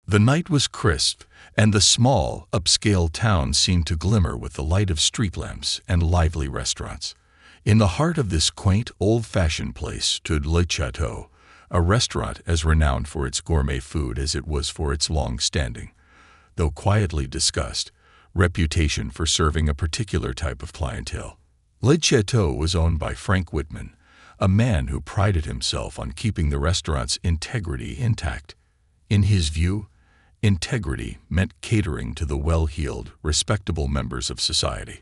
The night was crisp, and the small, upscale town seemed to glimmer with the light of street lamps and lively restaurants. In the heart of this quaint, old-fashioned place stood Le Chateau, a restaurant as renowned for its gourmet food as it was for its long-standing, though quietly discussed, reputation for serving a particular type of clientele. Le Chateau was owned by Frank Whitman, a man who prided himself on keeping the restaurant's integrity intact. In his view, integrity meant catering to the well-heeled, respectable members of society.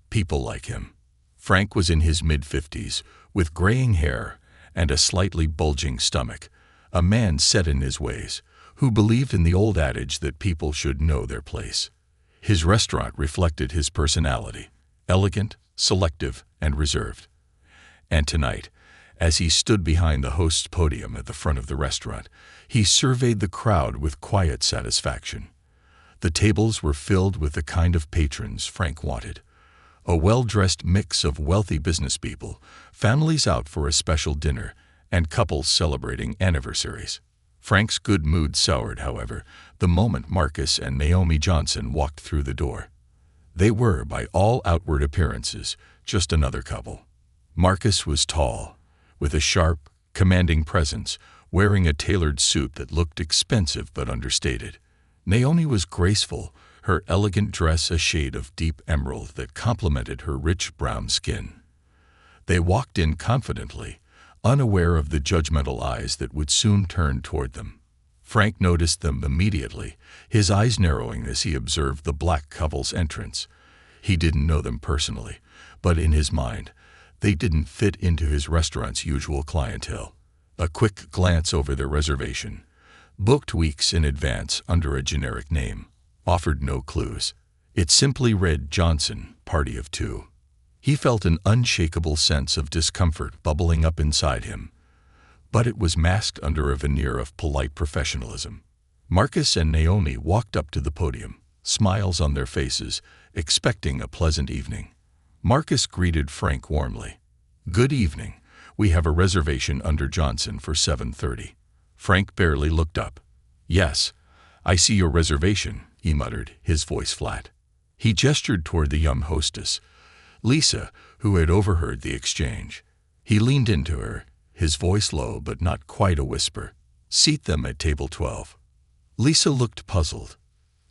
People like him. Frank was in his mid-50s, with graying hair and a slightly bulging stomach, a man set in his ways, who believed in the old adage that people should know their place. His restaurant reflected his personality, elegant, selective, and reserved. And tonight, as he stood behind the host's podium at the front of the restaurant, he surveyed the crowd with quiet satisfaction. The tables were filled with the kind of patrons Frank wanted. A well-dressed mix of wealthy business people, families out for a special dinner, and couples celebrating anniversaries. Frank's good mood soured, however, the moment Marcus and Naomi Johnson walked through the door. They were, by all outward appearances, just another couple. Marcus was tall, with a sharp, commanding presence, wearing a tailored suit that looked expensive but understated. Naomi was graceful, her elegant dress a shade of deep emerald that complemented her rich brown skin. They walked in confidently, unaware of the judgmental eyes that would soon turn toward them. Frank noticed them immediately, his eyes narrowing as he observed the black couple's entrance. He didn't know them personally, but in his mind, they didn't fit into his restaurant's usual clientele. A quick glance over their reservation, booked weeks in advance under a generic name, offered no clues. It simply read Johnson, Party of Two. He felt an unshakable sense of discomfort bubbling up inside him, but it was masked under a veneer of polite professionalism. Marcus and Naomi walked up to the podium, smiles on their faces, expecting a pleasant evening. Marcus greeted Frank warmly. "Good evening. We have a reservation under Johnson for 7:30. Frank barely looked up. "Yes, I see your reservation," he muttered, his voice flat. He gestured toward the young hostess, Lisa, who had overheard the exchange. He leaned into her, his voice low but not quite a whisper. "Seat them at table 12. Lisa looked puzzled.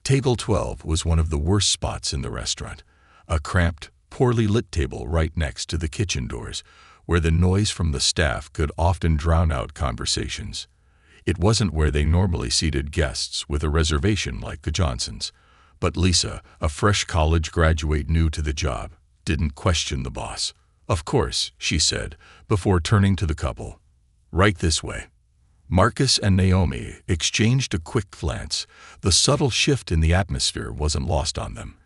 Table 12 was one of the worst spots in the restaurant, a cramped, poorly lit table right next to the kitchen doors, where the noise from the staff could often drown out conversations. It wasn't where they normally seated guests with a reservation like the Johnsons, but Lisa, a fresh college graduate new to the job, didn't question the boss. "Of course," she said, before turning to the couple. "Right this way." Marcus and Naomi exchanged a quick glance. The subtle shift in the atmosphere wasn't lost on them,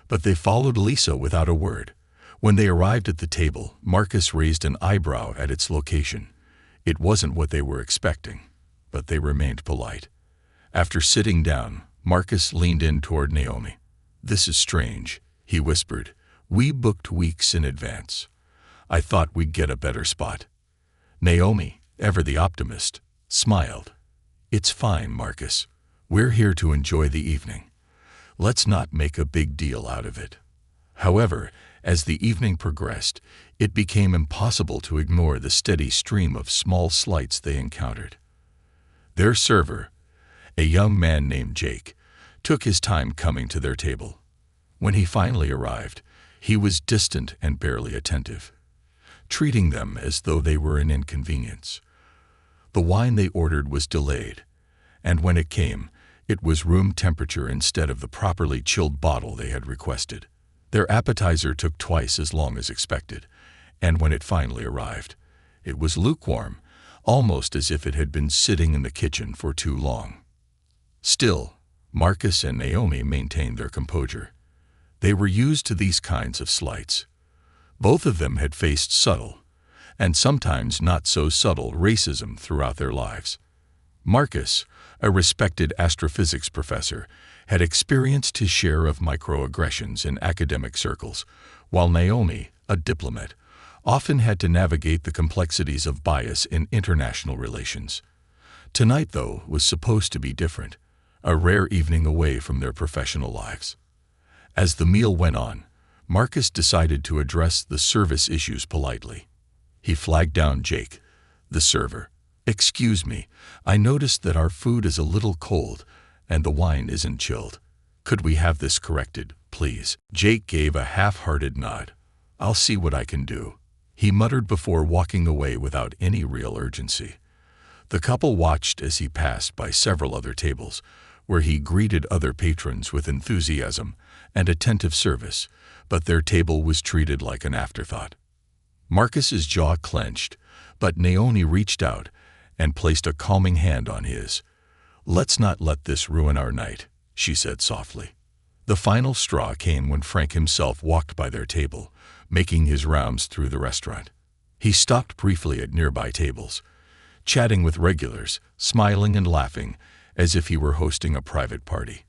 but they followed Lisa without a word. When they arrived at the table, Marcus raised an eyebrow at its location. It wasn't what they were expecting, but they remained polite. After sitting down, Marcus leaned in toward Naomi. "This is strange," he whispered. "We booked weeks in advance. I thought we'd get a better spot." Naomi, ever the optimist, smiled. "It's fine, Marcus. We're here to enjoy the evening. Let's not make a big deal out of it." However, as the evening progressed, it became impossible to ignore the steady stream of small slights they encountered. Their server, a young man named Jake, took his time coming to their table. When he finally arrived, he was distant and barely attentive, treating them as though they were an inconvenience. The wine they ordered was delayed, and when it came, it was room temperature instead of the properly chilled bottle they had requested. Their appetizer took twice as long as expected, and when it finally arrived, it was lukewarm, almost as if it had been sitting in the kitchen for too long. Still, Marcus and Naomi maintained their composure. They were used to these kinds of slights. Both of them had faced subtle, and sometimes not so subtle, racism throughout their lives. Marcus, a respected astrophysics professor, had experienced his share of microaggressions in academic circles, while Naomi, a diplomat, often had to navigate the complexities of bias in international relations. Tonight, though, was supposed to be different. a rare evening away from their professional lives. As the meal went on, Marcus decided to address the service issues politely. He flagged down Jake, the server. "Excuse me, I noticed that our food is a little cold and the wine isn't chilled. Could we have this corrected, please?" Jake gave a half-hearted nod. "I'll see what I can do," he muttered before walking away without any real urgency. The couple watched as he passed by several other tables, where he greeted other patrons with enthusiasm and attentive service, but their table was treated like an afterthought. Marcus's jaw clenched, but Naomi reached out and placed a calming hand on his. "Let's not let this ruin our night," she said softly. The final straw came when Frank himself walked by their table, making his rounds through the restaurant. He stopped briefly at nearby tables, chatting with regulars, smiling and laughing as if he were hosting a private party.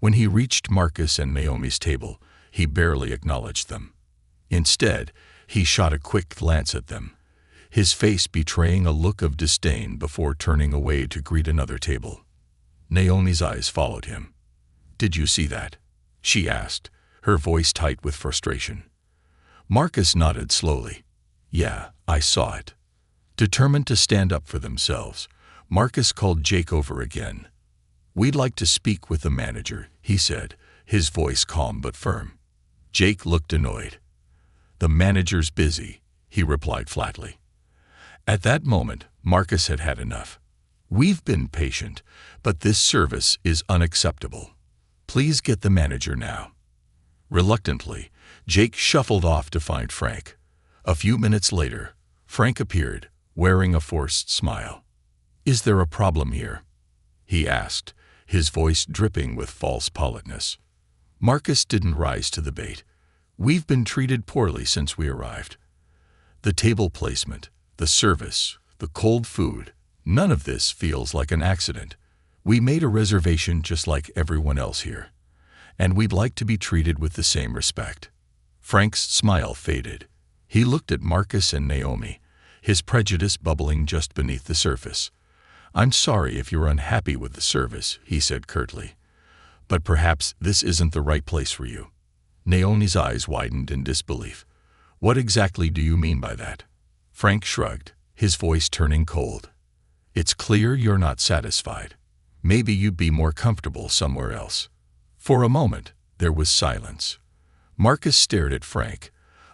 When he reached Marcus and Naomi's table, he barely acknowledged them. Instead, he shot a quick glance at them, his face betraying a look of disdain before turning away to greet another table. Naomi's eyes followed him. "Did you see that?" she asked, her voice tight with frustration. Marcus nodded slowly. "Yeah, I saw it." Determined to stand up for themselves, Marcus called Jake over again. "We'd like to speak with the manager," he said, his voice calm but firm. Jake looked annoyed. "The manager's busy," he replied flatly. At that moment, Marcus had had enough. "We've been patient, but this service is unacceptable. Please get the manager now." Reluctantly, Jake shuffled off to find Frank. A few minutes later, Frank appeared, wearing a forced smile. "Is there a problem here?" he asked, his voice dripping with false politeness. Marcus didn't rise to the bait. "We've been treated poorly since we arrived. The table placement, the service, the cold food, none of this feels like an accident. We made a reservation just like everyone else here, and we'd like to be treated with the same respect." Frank's smile faded. He looked at Marcus and Naomi, his prejudice bubbling just beneath the surface. "I'm sorry if you're unhappy with the service," he said curtly, "but perhaps this isn't the right place for you." Naomi's eyes widened in disbelief. "What exactly do you mean by that?" Frank shrugged, his voice turning cold. "It's clear you're not satisfied. Maybe you'd be more comfortable somewhere else." For a moment, there was silence. Marcus stared at Frank,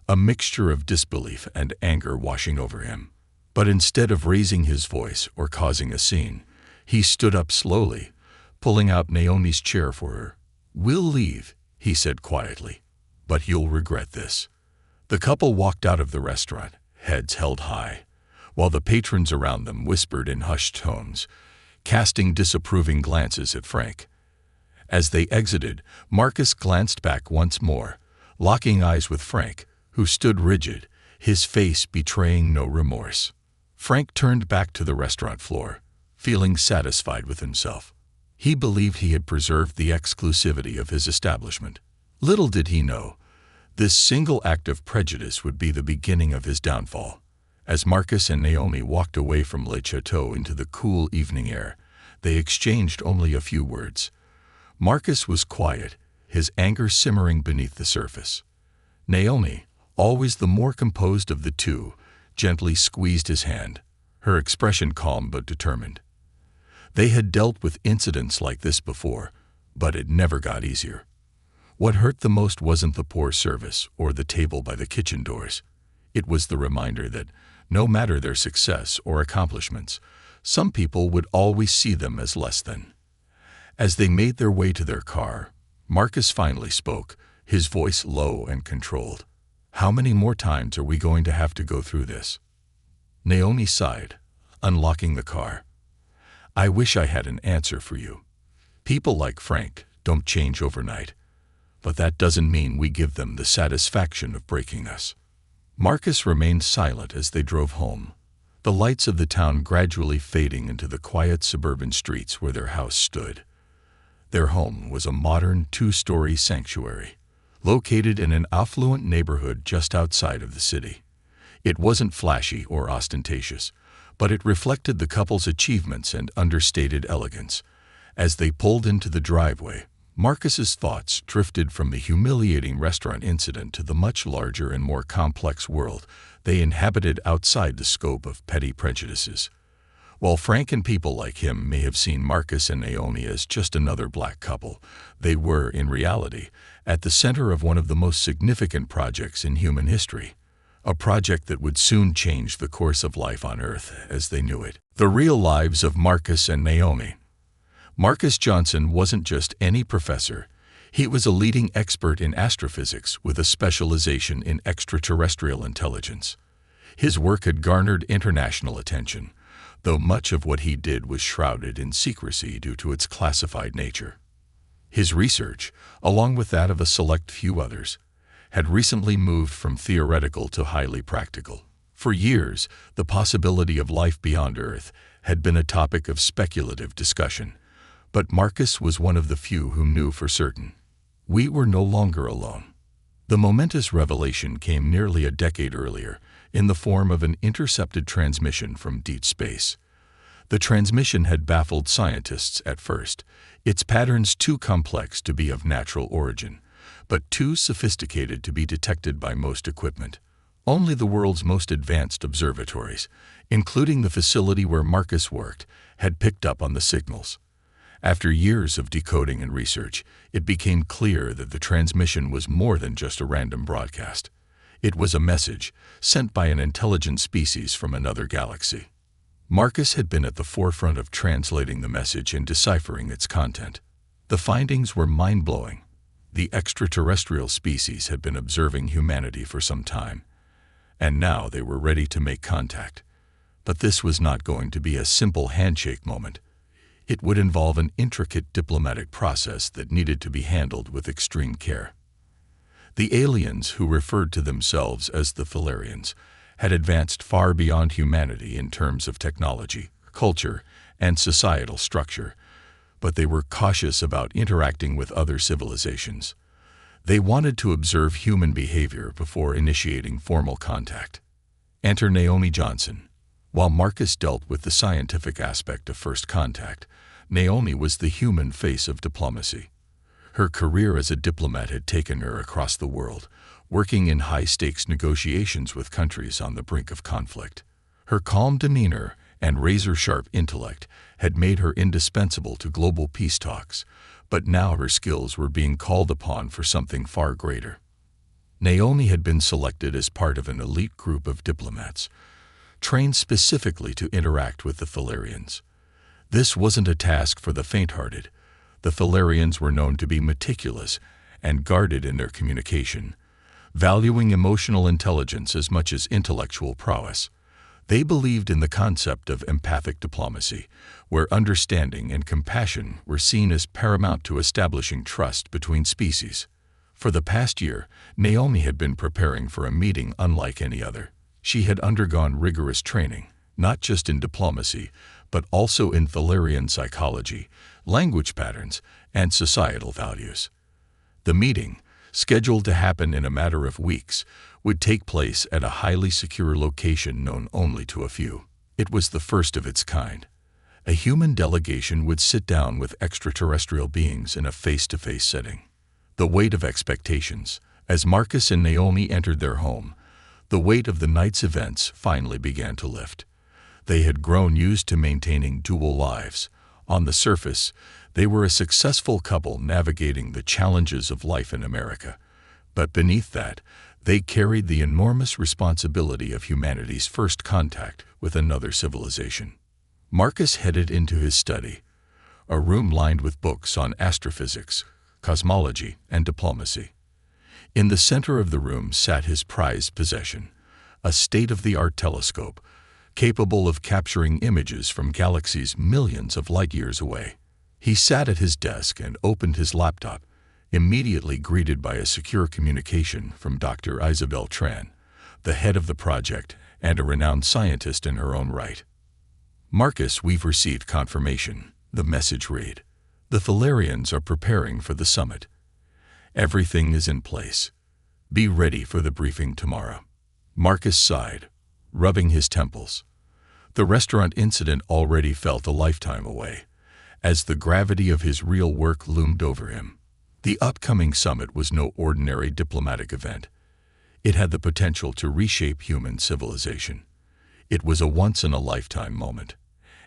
a mixture of disbelief and anger washing over him. But instead of raising his voice or causing a scene, he stood up slowly, pulling out Naomi's chair for her. "We'll leave," he said quietly, "but you'll regret this." The couple walked out of the restaurant, heads held high, while the patrons around them whispered in hushed tones, casting disapproving glances at Frank. As they exited, Marcus glanced back once more, locking eyes with Frank, who stood rigid, his face betraying no remorse. Frank turned back to the restaurant floor, feeling satisfied with himself. He believed he had preserved the exclusivity of his establishment. Little did he know, this single act of prejudice would be the beginning of his downfall. As Marcus and Naomi walked away from Le Chateau into the cool evening air, they exchanged only a few words. Marcus was quiet, his anger simmering beneath the surface. Naomi, always the more composed of the two, gently squeezed his hand, her expression calm but determined. They had dealt with incidents like this before, but it never got easier. What hurt the most wasn't the poor service or the table by the kitchen doors. It was the reminder that, no matter their success or accomplishments, some people would always see them as less than. As they made their way to their car, Marcus finally spoke, his voice low and controlled. "How many more times are we going to have to go through this?" Naomi sighed, unlocking the car. "I wish I had an answer for you. People like Frank don't change overnight, but that doesn't mean we give them the satisfaction of breaking us." Marcus remained silent as they drove home, the lights of the town gradually fading into the quiet suburban streets where their house stood. Their home was a modern two-story sanctuary, located in an affluent neighborhood just outside of the city. It wasn't flashy or ostentatious, but it reflected the couple's achievements and understated elegance, As they pulled into the driveway, Marcus's thoughts drifted from the humiliating restaurant incident to the much larger and more complex world they inhabited outside the scope of petty prejudices. While Frank and people like him may have seen Marcus and Naomi as just another black couple, they were, in reality, at the center of one of the most significant projects in human history, a project that would soon change the course of life on Earth as they knew it. The real lives of Marcus and Naomi. Marcus Johnson wasn't just any professor. He was a leading expert in astrophysics with a specialization in extraterrestrial intelligence. His work had garnered international attention, though much of what he did was shrouded in secrecy due to its classified nature. His research, along with that of a select few others, had recently moved from theoretical to highly practical. For years, the possibility of life beyond Earth had been a topic of speculative discussion, but Marcus was one of the few who knew for certain. We were no longer alone. The momentous revelation came nearly a decade earlier, in the form of an intercepted transmission from deep space. The transmission had baffled scientists at first, its patterns too complex to be of natural origin, but too sophisticated to be detected by most equipment. Only the world's most advanced observatories, including the facility where Marcus worked, had picked up on the signals. After years of decoding and research, it became clear that the transmission was more than just a random broadcast. It was a message sent by an intelligent species from another galaxy. Marcus had been at the forefront of translating the message and deciphering its content. The findings were mind-blowing. The extraterrestrial species had been observing humanity for some time, and now they were ready to make contact. But this was not going to be a simple handshake moment. It would involve an intricate diplomatic process that needed to be handled with extreme care. The aliens, who referred to themselves as the Thalarians, had advanced far beyond humanity in terms of technology, culture, and societal structure, but they were cautious about interacting with other civilizations. They wanted to observe human behavior before initiating formal contact. Enter Naomi Johnson. While Marcus dealt with the scientific aspect of first contact, Naomi was the human face of diplomacy. Her career as a diplomat had taken her across the world, working in high-stakes negotiations with countries on the brink of conflict. Her calm demeanor and razor-sharp intellect had made her indispensable to global peace talks, but now her skills were being called upon for something far greater. Naomi had been selected as part of an elite group of diplomats, trained specifically to interact with the Thalarians. This wasn't a task for the faint-hearted. The Thalarians were known to be meticulous and guarded in their communication, valuing emotional intelligence as much as intellectual prowess. They believed in the concept of empathic diplomacy, where understanding and compassion were seen as paramount to establishing trust between species. For the past year, Naomi had been preparing for a meeting unlike any other. She had undergone rigorous training, not just in diplomacy, but also in Thalarian psychology, language patterns, and societal values. The meeting, scheduled to happen in a matter of weeks, would take place at a highly secure location known only to a few. It was the first of its kind. A human delegation would sit down with extraterrestrial beings in a face-to-face setting. The weight of expectations, as Marcus and Naomi entered their home, the weight of the night's events finally began to lift. They had grown used to maintaining dual lives. On the surface, they were a successful couple navigating the challenges of life in America. But beneath that, they carried the enormous responsibility of humanity's first contact with another civilization. Marcus headed into his study, a room lined with books on astrophysics, cosmology, and diplomacy. In the center of the room sat his prized possession, a state-of-the-art telescope, capable of capturing images from galaxies millions of light-years away. He sat at his desk and opened his laptop, immediately greeted by a secure communication from Dr. Isabel Tran, the head of the project and a renowned scientist in her own right. "Marcus, we've received confirmation," the message read. "The Thalarians are preparing for the summit. Everything is in place. Be ready for the briefing tomorrow." Marcus sighed, rubbing his temples. The restaurant incident already felt a lifetime away, as the gravity of his real work loomed over him. The upcoming summit was no ordinary diplomatic event. It had the potential to reshape human civilization. It was a once-in-a-lifetime moment,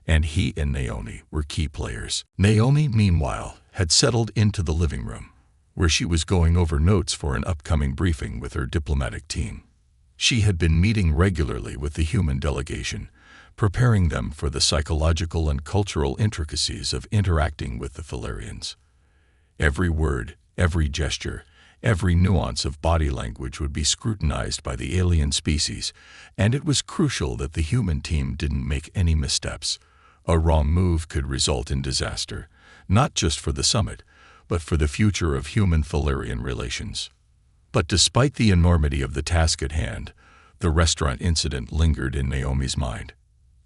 and he and Naomi were key players. Naomi, meanwhile, had settled into the living room, where she was going over notes for an upcoming briefing with her diplomatic team. She had been meeting regularly with the human delegation, preparing them for the psychological and cultural intricacies of interacting with the Thalarians. Every word, every gesture, every nuance of body language would be scrutinized by the alien species, and it was crucial that the human team didn't make any missteps. A wrong move could result in disaster, not just for the summit, but for the future of human-Thalarian relations. But despite the enormity of the task at hand, the restaurant incident lingered in Naomi's mind.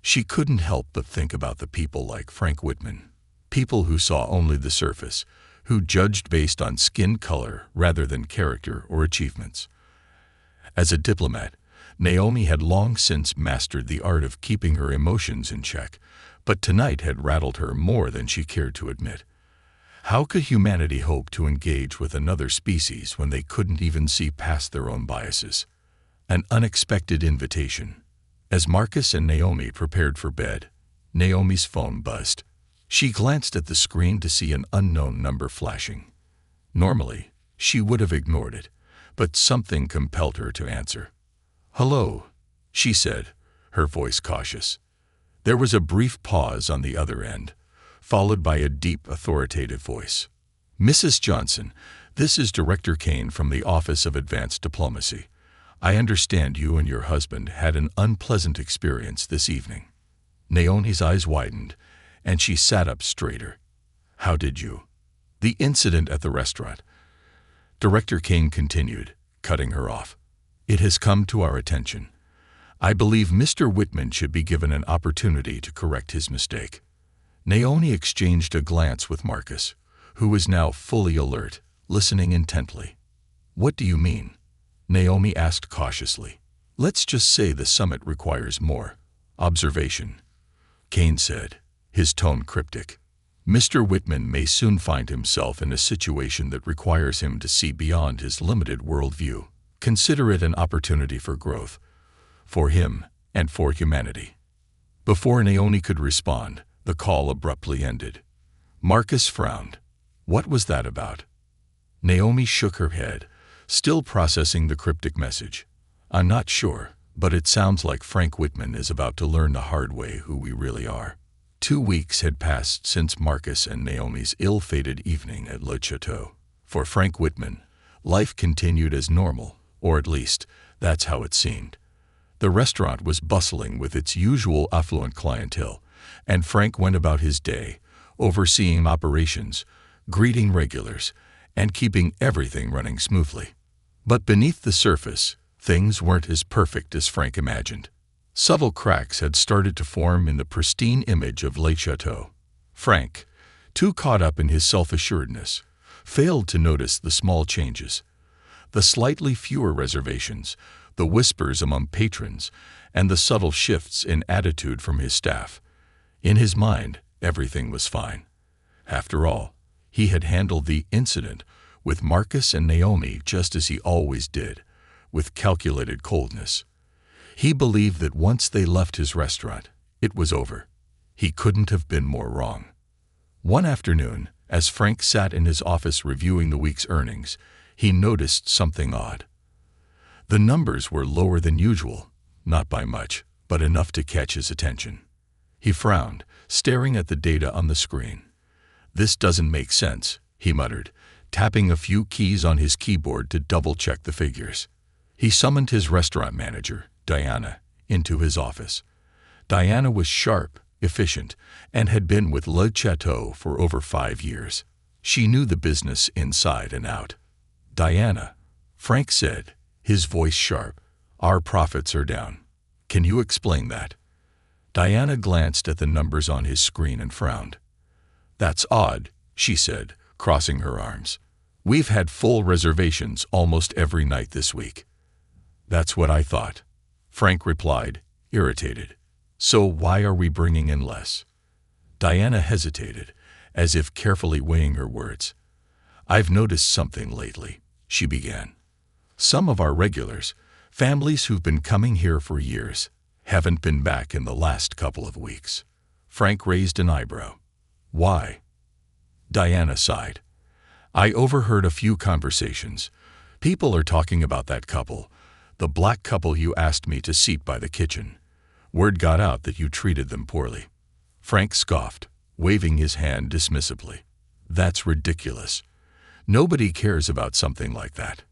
She couldn't help but think about the people like Frank Whitman, people who saw only the surface, who judged based on skin color rather than character or achievements. As a diplomat, Naomi had long since mastered the art of keeping her emotions in check, but tonight had rattled her more than she cared to admit. How could humanity hope to engage with another species when they couldn't even see past their own biases? An unexpected invitation. As Marcus and Naomi prepared for bed, Naomi's phone buzzed. She glanced at the screen to see an unknown number flashing. Normally, she would have ignored it, but something compelled her to answer. "Hello," she said, her voice cautious. There was a brief pause on the other end, followed by a deep, authoritative voice. "Mrs. Johnson, this is Director Kane from the Office of Advanced Diplomacy. I understand you and your husband had an unpleasant experience this evening." Naomi's eyes widened, and she sat up straighter. "How did you?" "The incident at the restaurant," Director Kane continued, cutting her off. "It has come to our attention. I believe Mr. Whitman should be given an opportunity to correct his mistake." Naomi exchanged a glance with Marcus, who was now fully alert, listening intently. "What do you mean?" Naomi asked cautiously. "Let's just say the summit requires more observation," Kane said, his tone cryptic. "Mr. Whitman may soon find himself in a situation that requires him to see beyond his limited worldview. Consider it an opportunity for growth, for him and for humanity." Before Naomi could respond, the call abruptly ended. Marcus frowned. What was that about? Naomi shook her head, still processing the cryptic message. "I'm not sure, but it sounds like Frank Whitman is about to learn the hard way who we really are." 2 weeks had passed since Marcus and Naomi's ill-fated evening at Le Chateau. For Frank Whitman, life continued as normal, or at least, that's how it seemed. The restaurant was bustling with its usual affluent clientele, and Frank went about his day, overseeing operations, greeting regulars, and keeping everything running smoothly. But beneath the surface, things weren't as perfect as Frank imagined. Subtle cracks had started to form in the pristine image of Le Chateau. Frank, too caught up in his self-assuredness, failed to notice the small changes. The slightly fewer reservations, the whispers among patrons, and the subtle shifts in attitude from his staff. In his mind, everything was fine. After all, he had handled the incident with Marcus and Naomi just as he always did, with calculated coldness. He believed that once they left his restaurant, it was over. He couldn't have been more wrong. One afternoon, as Frank sat in his office reviewing the week's earnings, he noticed something odd. The numbers were lower than usual, not by much, but enough to catch his attention. He frowned, staring at the data on the screen. "This doesn't make sense," he muttered, tapping a few keys on his keyboard to double-check the figures. He summoned his restaurant manager, Diana, into his office. Diana was sharp, efficient, and had been with Le Chateau for over 5 years. She knew the business inside and out. "Diana," Frank said, his voice sharp, "our profits are down. Can you explain that?" Diana glanced at the numbers on his screen and frowned. "That's odd," she said, crossing her arms. "We've had full reservations almost every night this week." "That's what I thought," Frank replied, irritated. "So why are we bringing in less?" Diana hesitated, as if carefully weighing her words. "I've noticed something lately," she began. "Some of our regulars, families who've been coming here for years, haven't been back in the last couple of weeks." Frank raised an eyebrow. "Why?" Diana sighed. "I overheard a few conversations. People are talking about that couple, the black couple you asked me to seat by the kitchen. Word got out that you treated them poorly." Frank scoffed, waving his hand dismissively. "That's ridiculous. Nobody cares about something like that."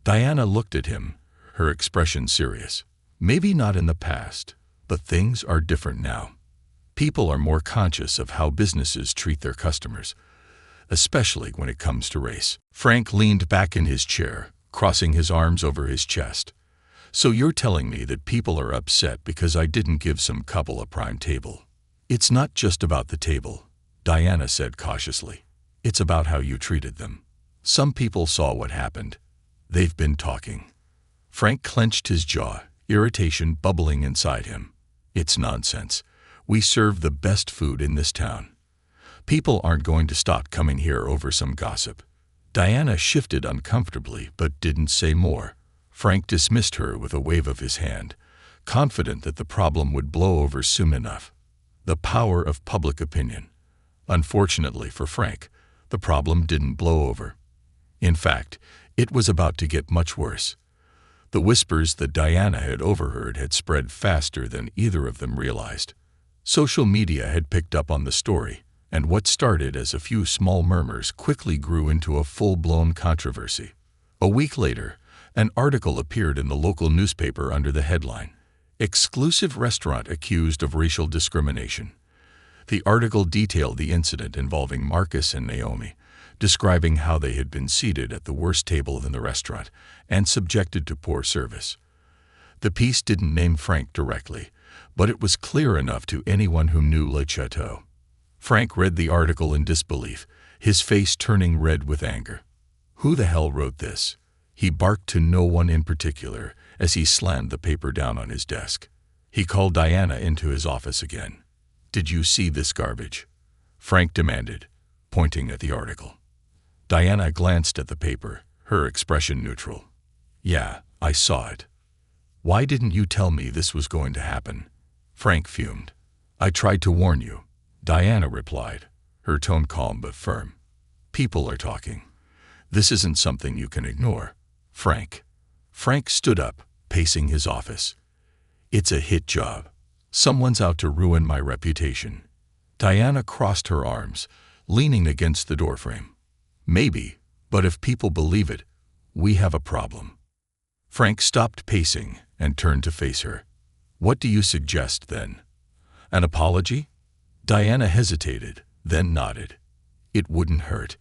Diana looked at him, her expression serious. "Maybe not in the past, but things are different now. People are more conscious of how businesses treat their customers, especially when it comes to race." Frank leaned back in his chair, crossing his arms over his chest. "So you're telling me that people are upset because I didn't give some couple a prime table?" "It's not just about the table," Diana said cautiously. "It's about how you treated them. Some people saw what happened. They've been talking." Frank clenched his jaw, irritation bubbling inside him. "It's nonsense. We serve the best food in this town. People aren't going to stop coming here over some gossip." Diana shifted uncomfortably but didn't say more. Frank dismissed her with a wave of his hand, confident that the problem would blow over soon enough. The power of public opinion. Unfortunately for Frank, the problem didn't blow over. In fact, it was about to get much worse. The whispers that Diana had overheard had spread faster than either of them realized. Social media had picked up on the story, and what started as a few small murmurs quickly grew into a full-blown controversy. A week later, an article appeared in the local newspaper under the headline, "Exclusive Restaurant Accused of Racial Discrimination." The article detailed the incident involving Marcus and Naomi, describing how they had been seated at the worst table in the restaurant and subjected to poor service. The piece didn't name Frank directly, but it was clear enough to anyone who knew Le Chateau. Frank read the article in disbelief, his face turning red with anger. Who the hell wrote this? He barked to no one in particular as he slammed the paper down on his desk. He called Diana into his office again. "Did you see this garbage?" Frank demanded, pointing at the article. Diana glanced at the paper, her expression neutral. "Yeah, I saw it." "Why didn't you tell me this was going to happen?" Frank fumed. "I tried to warn you," Diana replied, her tone calm but firm. "People are talking. This isn't something you can ignore." "Frank." Frank stood up, pacing his office. "It's a hit job. Someone's out to ruin my reputation." Diana crossed her arms, leaning against the doorframe. "Maybe, but if people believe it, we have a problem." Frank stopped pacing and turned to face her. "What do you suggest, then? An apology?" Diana hesitated, then nodded. "It wouldn't hurt.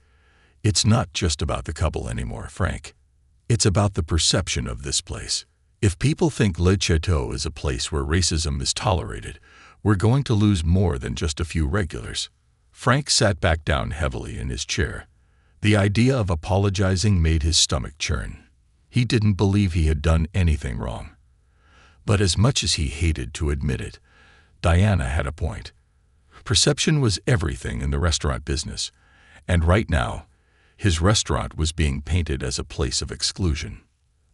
It's not just about the couple anymore, Frank. It's about the perception of this place. If people think Le Chateau is a place where racism is tolerated, we're going to lose more than just a few regulars." Frank sat back down heavily in his chair. The idea of apologizing made his stomach churn. He didn't believe he had done anything wrong. But as much as he hated to admit it, Diana had a point. Perception was everything in the restaurant business, and right now, his restaurant was being painted as a place of exclusion.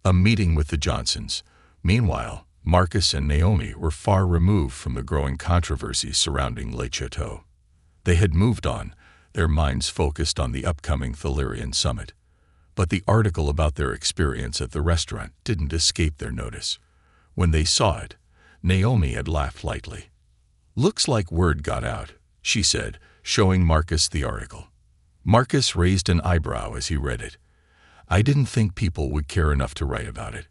A meeting with the Johnsons. Meanwhile, Marcus and Naomi were far removed from the growing controversy surrounding Le Chateau. They had moved on, their minds focused on the upcoming Thilarian summit. But the article about their experience at the restaurant didn't escape their notice. When they saw it, Naomi had laughed lightly. "Looks like word got out," she said, showing Marcus the article. Marcus raised an eyebrow as he read it. "I didn't think people would care enough to write about it."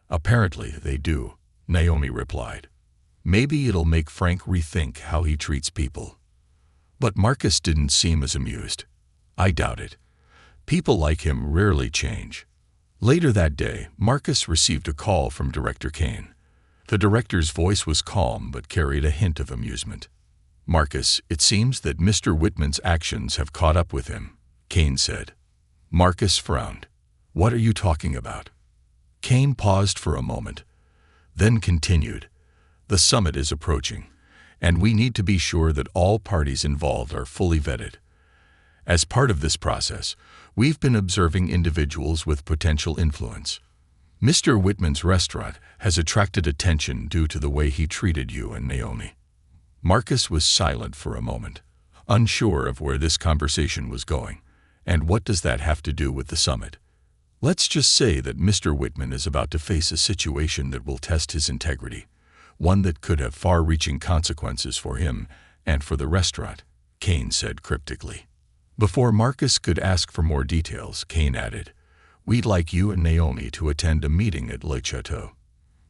"Apparently they do," Naomi replied. "Maybe it'll make Frank rethink how he treats people." But Marcus didn't seem as amused. "I doubt it. People like him rarely change." Later that day, Marcus received a call from Director Kane. The director's voice was calm but carried a hint of amusement. "Marcus, it seems that Mr. Whitman's actions have caught up with him," Kane said. Marcus frowned. "What are you talking about?" Kane paused for a moment, then continued. "The summit is approaching, and we need to be sure that all parties involved are fully vetted. As part of this process, we've been observing individuals with potential influence. Mr. Whitman's restaurant has attracted attention due to the way he treated you and Naomi. Marcus was silent for a moment, unsure of where this conversation was going. And what does that have to do with the summit? Let's just say that Mr. Whitman is about to face a situation that will test his integrity, one that could have far-reaching consequences for him and for the restaurant, Kane said cryptically. Before Marcus could ask for more details, Kane added, "We'd like you and Naomi to attend a meeting at Le Chateau.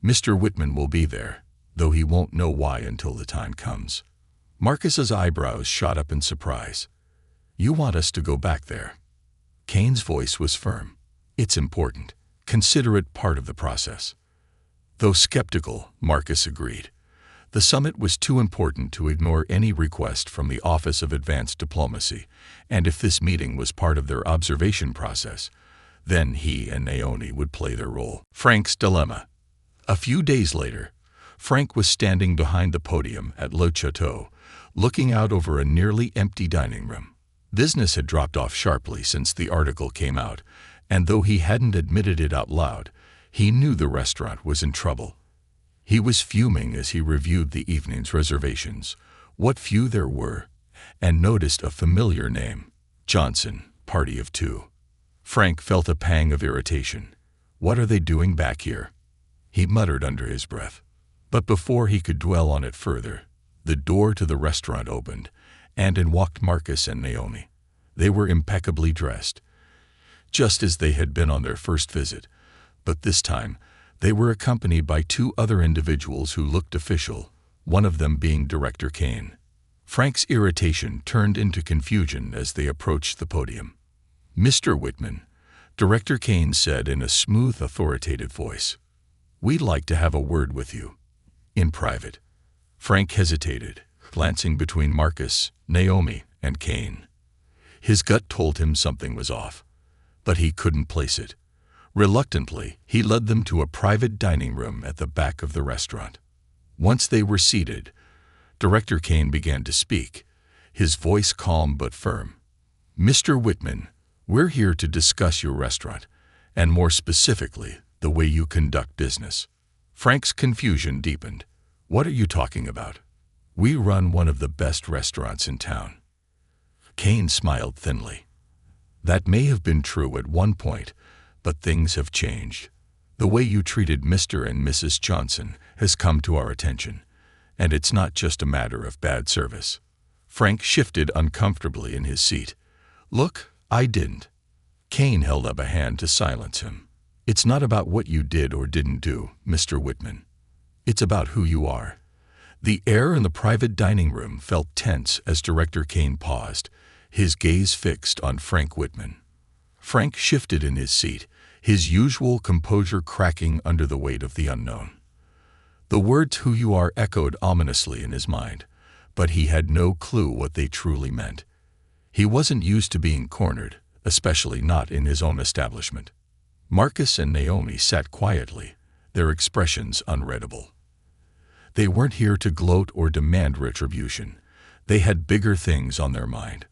Mr. Whitman will be there, though he won't know why until the time comes." Marcus's eyebrows shot up in surprise. "You want us to go back there?" Kane's voice was firm. "It's important. Consider it part of the process." Though skeptical, Marcus agreed. The summit was too important to ignore any request from the Office of Advanced Diplomacy, and if this meeting was part of their observation process, then he and Naomi would play their role. Frank's dilemma. A few days later, Frank was standing behind the podium at Le Chateau, looking out over a nearly empty dining room. Business had dropped off sharply since the article came out, and though he hadn't admitted it out loud, he knew the restaurant was in trouble. He was fuming as he reviewed the evening's reservations, what few there were, and noticed a familiar name, Johnson, party of two. Frank felt a pang of irritation. What are they doing back here? He muttered under his breath. But before he could dwell on it further, the door to the restaurant opened, and in walked Marcus and Naomi. They were impeccably dressed, just as they had been on their first visit, but this time they were accompanied by two other individuals who looked official, one of them being Director Kane. Frank's irritation turned into confusion as they approached the podium. "Mr. Whitman," Director Kane said in a smooth, authoritative voice, "we'd like to have a word with you, in private." Frank hesitated, glancing between Marcus, Naomi, and Kane. His gut told him something was off, but he couldn't place it. Reluctantly, he led them to a private dining room at the back of the restaurant. Once they were seated, Director Kane began to speak, his voice calm but firm. "Mr. Whitman, we're here to discuss your restaurant, and more specifically, the way you conduct business." Frank's confusion deepened. "What are you talking about?" "We run one of the best restaurants in town." Kane smiled thinly. "That may have been true at one point, but things have changed. The way you treated Mr. and Mrs. Johnson has come to our attention, and it's not just a matter of bad service." Frank shifted uncomfortably in his seat. "Look, I didn't." Kane held up a hand to silence him. "It's not about what you did or didn't do, Mr. Whitman. It's about who you are." The air in the private dining room felt tense as Director Kane paused, his gaze fixed on Frank Whitman. Frank shifted in his seat, his usual composure cracking under the weight of the unknown. The words "who you are" echoed ominously in his mind, but he had no clue what they truly meant. He wasn't used to being cornered, especially not in his own establishment. Marcus and Naomi sat quietly, their expressions unreadable. They weren't here to gloat or demand retribution. They had bigger things on their mind.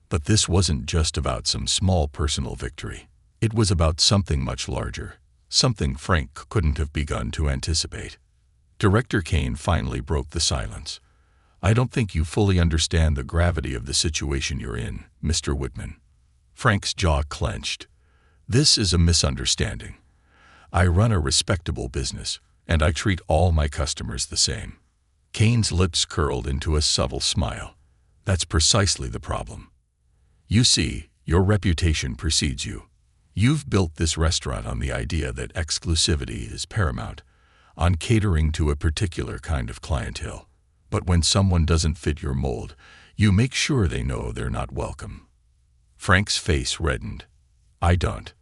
But this wasn't just about some small personal victory. It was about something much larger, something Frank couldn't have begun to anticipate. Director Kane finally broke the silence. "I don't think you fully understand the gravity of the situation you're in, Mr. Whitman." Frank's jaw clenched. "This is a misunderstanding. I run a respectable business, and I treat all my customers the same." Kane's lips curled into a subtle smile. "That's precisely the problem. You see, your reputation precedes you. You've built this restaurant on the idea that exclusivity is paramount, on catering to a particular kind of clientele. But when someone doesn't fit your mold, you make sure they know they're not welcome." Frank's face reddened. "I don't."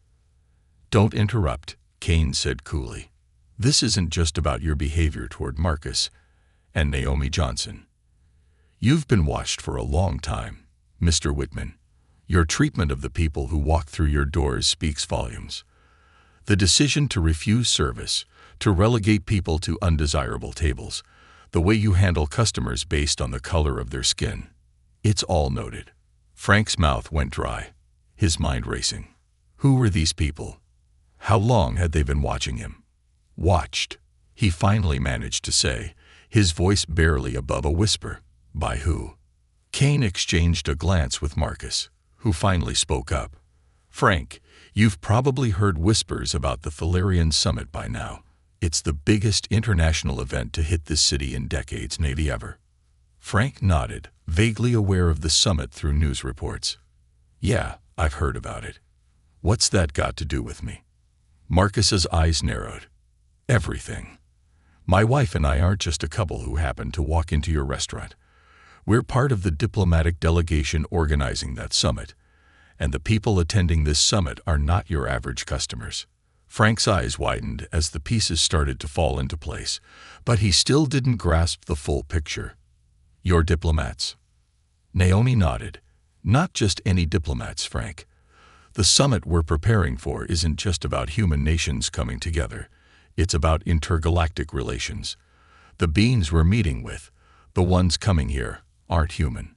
"Don't interrupt," Kane said coolly. "This isn't just about your behavior toward Marcus and Naomi Johnson. You've been watched for a long time, Mr. Whitman. Your treatment of the people who walk through your doors speaks volumes. The decision to refuse service, to relegate people to undesirable tables, the way you handle customers based on the color of their skin. It's all noted." Frank's mouth went dry, his mind racing. Who were these people? How long had they been watching him? Watched, he finally managed to say, his voice barely above a whisper. By who? Kane exchanged a glance with Marcus, who finally spoke up. Frank, you've probably heard whispers about the Thalarian Summit by now. It's the biggest international event to hit this city in decades, maybe ever. Frank nodded, vaguely aware of the summit through news reports. Yeah, I've heard about it. What's that got to do with me? Marcus's eyes narrowed. Everything. My wife and I aren't just a couple who happened to walk into your restaurant. We're part of the diplomatic delegation organizing that summit, and the people attending this summit are not your average customers. Frank's eyes widened as the pieces started to fall into place, but he still didn't grasp the full picture. Your diplomats? Naomi nodded. Not just any diplomats, Frank. The summit we're preparing for isn't just about human nations coming together. It's about intergalactic relations. The beings we're meeting with, the ones coming here, aren't human.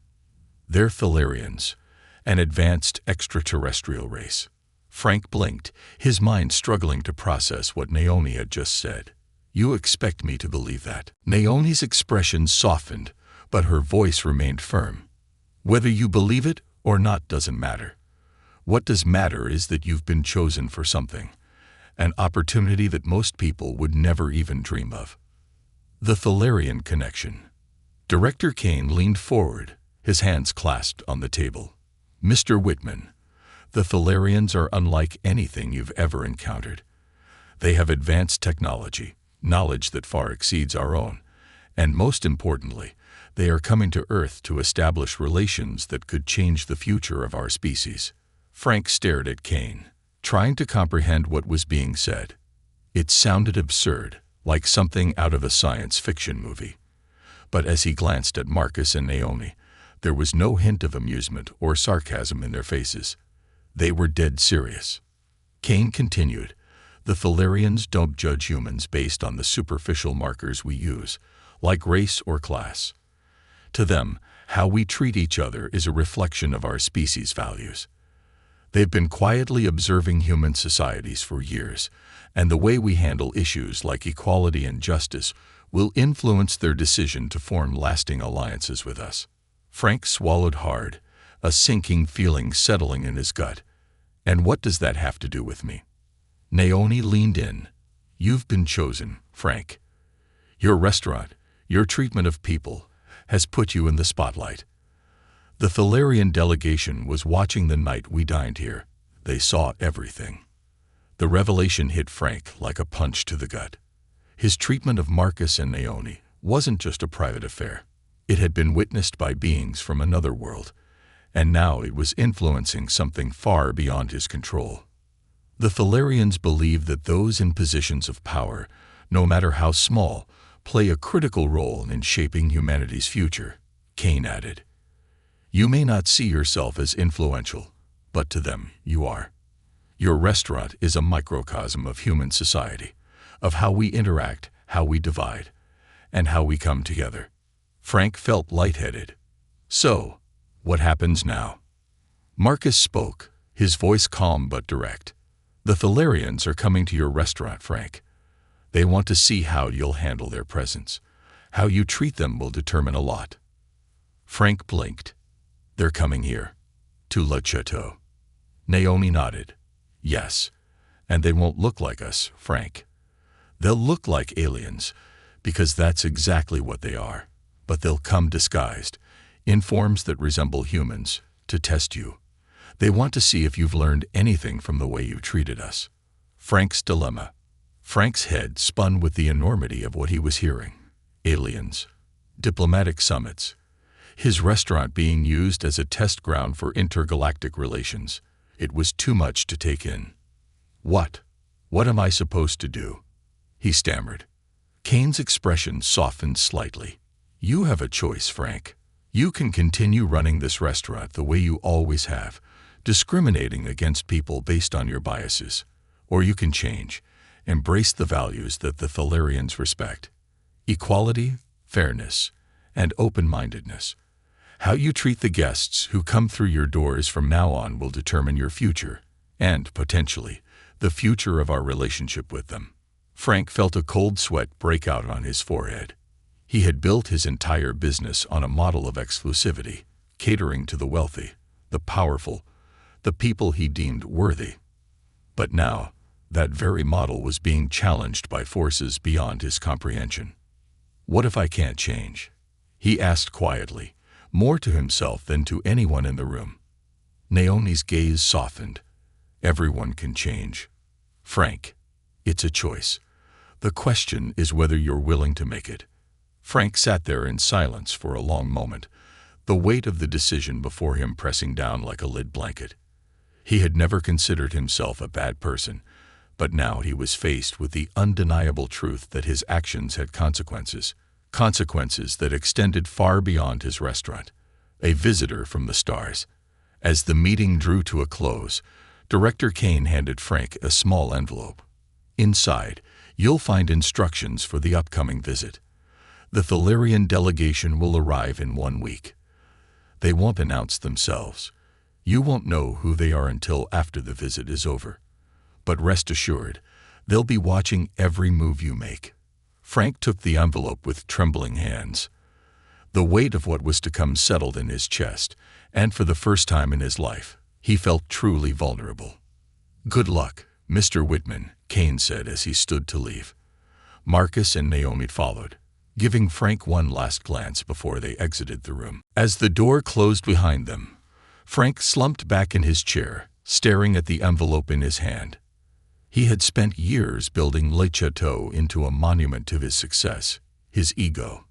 They're Thalarians, an advanced extraterrestrial race. Frank blinked, his mind struggling to process what Naomi had just said. You expect me to believe that? Naomi's expression softened, but her voice remained firm. Whether you believe it or not doesn't matter. What does matter is that you've been chosen for something, an opportunity that most people would never even dream of. The Thalarian connection. Director Kane leaned forward, his hands clasped on the table. Mr. Whitman, the Thalarians are unlike anything you've ever encountered. They have advanced technology, knowledge that far exceeds our own, and most importantly, they are coming to Earth to establish relations that could change the future of our species. Frank stared at Kane, trying to comprehend what was being said. It sounded absurd, like something out of a science fiction movie. But as he glanced at Marcus and Naomi, there was no hint of amusement or sarcasm in their faces. They were dead serious. Kane continued, the Thalarians don't judge humans based on the superficial markers we use, like race or class. To them, how we treat each other is a reflection of our species' values. They've been quietly observing human societies for years, and the way we handle issues like equality and justice will influence their decision to form lasting alliances with us. Frank swallowed hard, a sinking feeling settling in his gut. And what does that have to do with me? Naomi leaned in. You've been chosen, Frank. Your restaurant, your treatment of people, has put you in the spotlight. The Thalarian delegation was watching the night we dined here. They saw everything. The revelation hit Frank like a punch to the gut. His treatment of Marcus and Naomi wasn't just a private affair. It had been witnessed by beings from another world, and now it was influencing something far beyond his control. The Thalarians believe that those in positions of power, no matter how small, play a critical role in shaping humanity's future, Kane added. You may not see yourself as influential, but to them you are. Your restaurant is a microcosm of human society, of how we interact, how we divide, and how we come together. Frank felt lightheaded. So, what happens now? Marcus spoke, his voice calm but direct. The Thalarians are coming to your restaurant, Frank. They want to see how you'll handle their presence. How you treat them will determine a lot. Frank blinked. They're coming here. To Le Chateau. Naomi nodded. Yes, and they won't look like us, Frank. They'll look like aliens, because that's exactly what they are. But they'll come disguised, in forms that resemble humans, to test you. They want to see if you've learned anything from the way you treated us. Frank's dilemma. Frank's head spun with the enormity of what he was hearing. Aliens. Diplomatic summits. His restaurant being used as a test ground for intergalactic relations. It was too much to take in. What? What am I supposed to do? He stammered. Kane's expression softened slightly. You have a choice, Frank. You can continue running this restaurant the way you always have, discriminating against people based on your biases. Or you can change, embrace the values that the Thalarians respect. Equality, fairness, and open-mindedness. How you treat the guests who come through your doors from now on will determine your future, and, potentially, the future of our relationship with them. Frank felt a cold sweat break out on his forehead. He had built his entire business on a model of exclusivity, catering to the wealthy, the powerful, the people he deemed worthy. But now, that very model was being challenged by forces beyond his comprehension. "What if I can't change?" he asked quietly, more to himself than to anyone in the room. Naomi's gaze softened. "Everyone can change, Frank. It's a choice. The question is whether you're willing to make it." Frank sat there in silence for a long moment, the weight of the decision before him pressing down like a lead blanket. He had never considered himself a bad person, but now he was faced with the undeniable truth that his actions had consequences that extended far beyond his restaurant. A visitor from the stars. As the meeting drew to a close, Director Kane handed Frank a small envelope. Inside, you'll find instructions for the upcoming visit. The Thalarian delegation will arrive in 1 week. They won't announce themselves. You won't know who they are until after the visit is over. But rest assured, they'll be watching every move you make. Frank took the envelope with trembling hands. The weight of what was to come settled in his chest, and for the first time in his life, he felt truly vulnerable. "Good luck, Mr. Whitman," Kane said as he stood to leave. Marcus and Naomi followed, giving Frank one last glance before they exited the room. As the door closed behind them, Frank slumped back in his chair, staring at the envelope in his hand. He had spent years building Le Chateau into a monument to his success, his ego.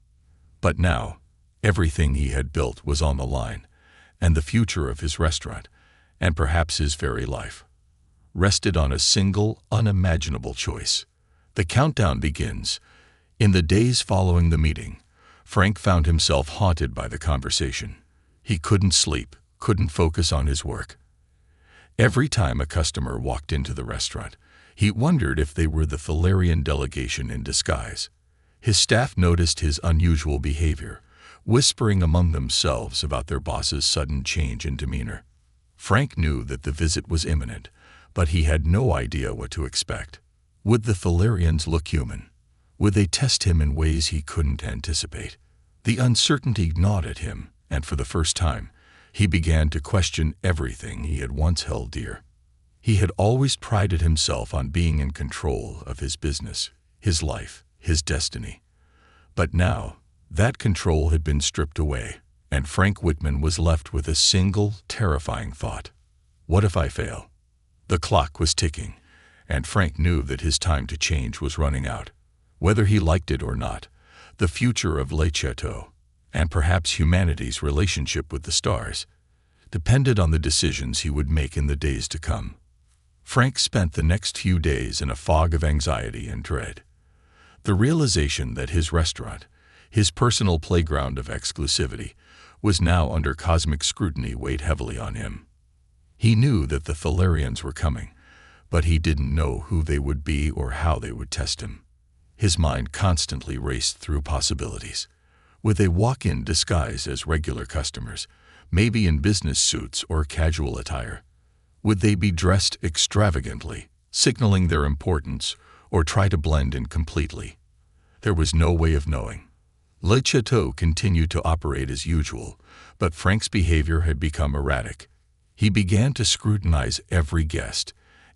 But now, everything he had built was on the line, and the future of his restaurant, and perhaps his very life, rested on a single, unimaginable choice. The countdown begins. In the days following the meeting, Frank found himself haunted by the conversation. He couldn't sleep, couldn't focus on his work. Every time a customer walked into the restaurant, he wondered if they were the Thalarian delegation in disguise. His staff noticed his unusual behavior, whispering among themselves about their boss's sudden change in demeanor. Frank knew that the visit was imminent, but he had no idea what to expect. Would the Thalarians look human? Would they test him in ways he couldn't anticipate? The uncertainty gnawed at him, and for the first time, he began to question everything he had once held dear. He had always prided himself on being in control of his business, his life, his destiny. But now, that control had been stripped away, and Frank Whitman was left with a single, terrifying thought. What if I fail? The clock was ticking, and Frank knew that his time to change was running out. Whether he liked it or not, the future of Le Chateau, and perhaps humanity's relationship with the stars, depended on the decisions he would make in the days to come. Frank spent the next few days in a fog of anxiety and dread. The realization that his restaurant, his personal playground of exclusivity, was now under cosmic scrutiny weighed heavily on him. He knew that the Thalarians were coming, but he didn't know who they would be or how they would test him. His mind constantly raced through possibilities. Would they walk in disguised as regular customers, maybe in business suits or casual attire? Would they be dressed extravagantly, signaling their importance, or try to blend in completely? There was no way of knowing. Le Chateau continued to operate as usual, but Frank's behavior had become erratic. He began to scrutinize every guest,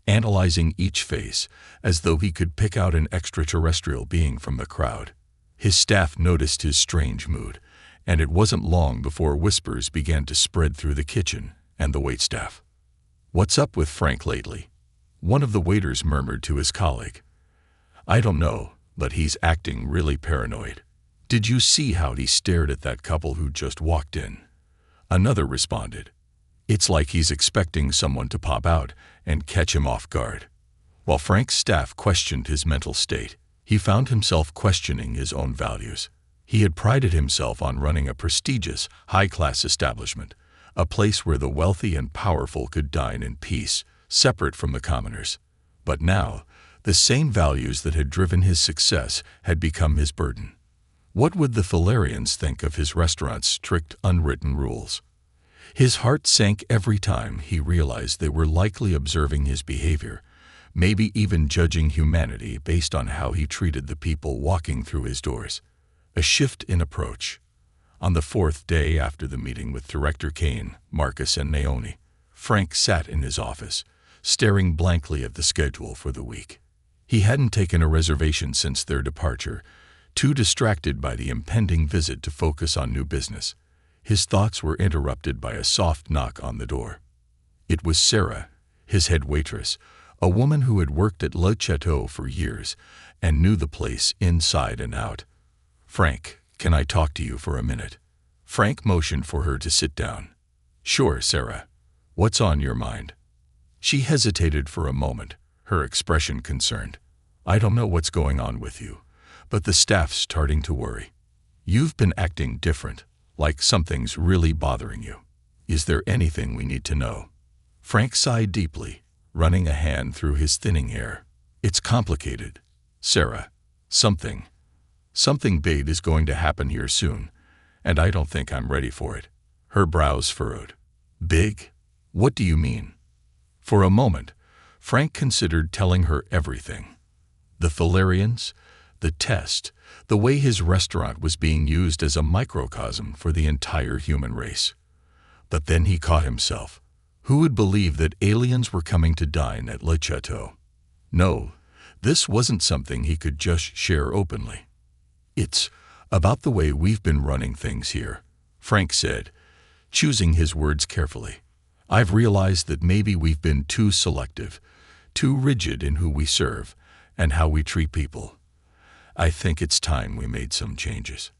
analyzing each face as though he could pick out an extraterrestrial being from the crowd. His staff noticed his strange mood, and it wasn't long before whispers began to spread through the kitchen and the waitstaff. "What's up with Frank lately?" one of the waiters murmured to his colleague. "I don't know, but he's acting really paranoid. Did you see how he stared at that couple who just walked in?" Another responded. "It's like he's expecting someone to pop out and catch him off guard." While Frank's staff questioned his mental state, he found himself questioning his own values. He had prided himself on running a prestigious, high-class establishment, a place where the wealthy and powerful could dine in peace, separate from the commoners. But now, the same values that had driven his success had become his burden. What would the Thalarians think of his restaurant's strict unwritten rules? His heart sank every time he realized they were likely observing his behavior, maybe even judging humanity based on how he treated the people walking through his doors. A shift in approach. On the fourth day after the meeting with Director Kane, Marcus, and Naomi, Frank sat in his office, staring blankly at the schedule for the week. He hadn't taken a reservation since their departure, too distracted by the impending visit to focus on new business. His thoughts were interrupted by a soft knock on the door. It was Sarah, his head waitress, a woman who had worked at Le Chateau for years and knew the place inside and out. "Frank, can I talk to you for a minute?" Frank motioned for her to sit down. "Sure, Sarah. What's on your mind?" She hesitated for a moment, her expression concerned. "I don't know what's going on with you, but the staff's starting to worry. You've been acting different, like something's really bothering you. Is there anything we need to know?" Frank sighed deeply, running a hand through his thinning hair. "It's complicated, Sarah. Something big is going to happen here soon, and I don't think I'm ready for it." Her brows furrowed. "Big? What do you mean?" For a moment, Frank considered telling her everything. The Thalarians, the test, the way his restaurant was being used as a microcosm for the entire human race. But then he caught himself. Who would believe that aliens were coming to dine at Le Chateau? No, this wasn't something he could just share openly. "It's about the way we've been running things here," Frank said, choosing his words carefully. "I've realized that maybe we've been too selective, too rigid in who we serve and how we treat people. I think it's time we made some changes."